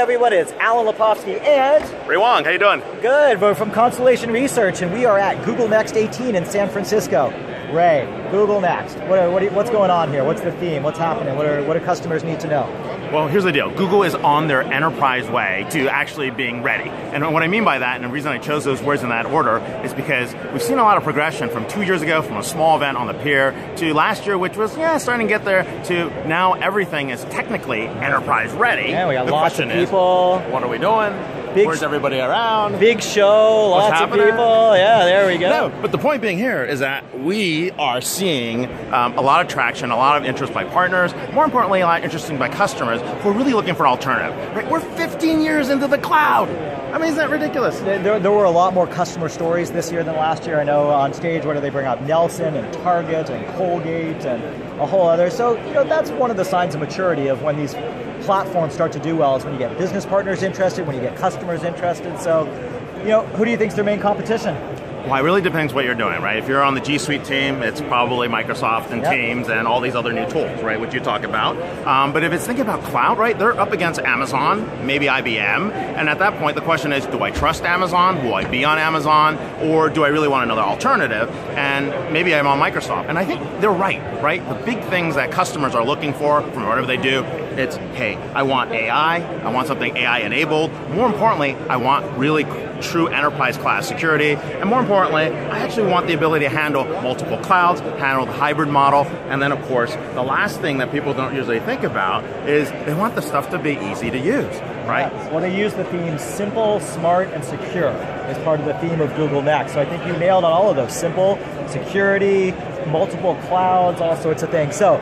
everyone, it's Alan Lepovsky and Wang, how you doing? Good. We're from Constellation Research, and we are at Google Next 18 in San Francisco. Ray, Google Next. What's going on here? What's the theme? What's happening? What do customers need to know? Well, here's the deal. Google is on their enterprise way to actually being ready. And what I mean by that, and the reason I chose those words in that order, is because we've seen a lot of progression from 2 years ago, from a small event on the pier, to last year, which was, starting to get there, to now everything is technically enterprise ready. Yeah, we got lots of people. What are we doing? Where's everybody around? Big show, lots of people. Yeah, there we go. No, but the point being here is that we are seeing a lot of traction, a lot of interest by partners, more importantly, a lot of interest by customers who are really looking for an alternative. Right? We're 15 years into the cloud. I mean, isn't that ridiculous? There were a lot more customer stories this year than last year. I know on stage, what do they bring up? Nelson and Target and Colgate and a whole other. So, that's one of the signs of maturity of when these platforms start to do well, is when you get business partners interested, when you get customers interested. So, who do you think is their main competition? Well, it really depends what you're doing, right? If you're on the G Suite team, it's probably Microsoft and Teams and all these other new tools, right, which you talk about. But if it's thinking about cloud, right, they're up against Amazon, maybe IBM, and at that point, the question is, do I trust Amazon? Will I be on Amazon? Or do I really want another alternative? And maybe I'm on Microsoft. And I think they're right? The big things that customers are looking for from whatever they do, it's, hey, I want AI, I want something AI-enabled. More importantly, I want really true enterprise class security, and more importantly, I actually want the ability to handle multiple clouds, handle the hybrid model, and then of course, the last thing that people don't usually think about is they want the stuff to be easy to use, right? Yes. Well, they use the theme simple, smart, and secure as part of the theme of Google Next. So I think you nailed on all of those. Simple, security, multiple clouds, all sorts of things. So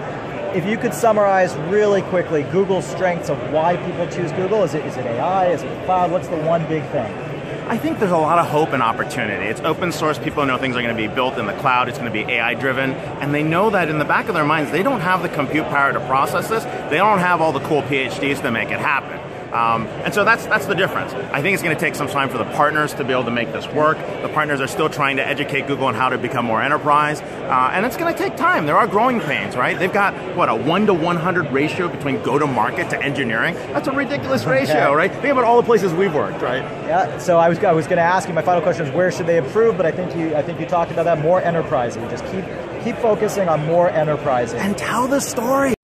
if you could summarize really quickly Google's strengths of why people choose Google, is it AI, is it the cloud? What's the one big thing? I think there's a lot of hope and opportunity. It's open source. People know things are going to be built in the cloud. It's going to be AI driven. And they know that in the back of their minds, they don't have the compute power to process this. They don't have all the cool PhDs to make it happen. And so that's the difference. I think it's going to take some time for the partners to be able to make this work. The partners are still trying to educate Google on how to become more enterprise. And it's going to take time. There are growing pains, right? They've got, a 1 to 100 ratio between go-to-market to engineering. That's a ridiculous ratio, right? Think about all the places we've worked, right? Yeah, so I was going to ask you, my final question is, where should they improve? But I think you talked about that, more enterprising. Just keep focusing on more enterprising. And tell the story.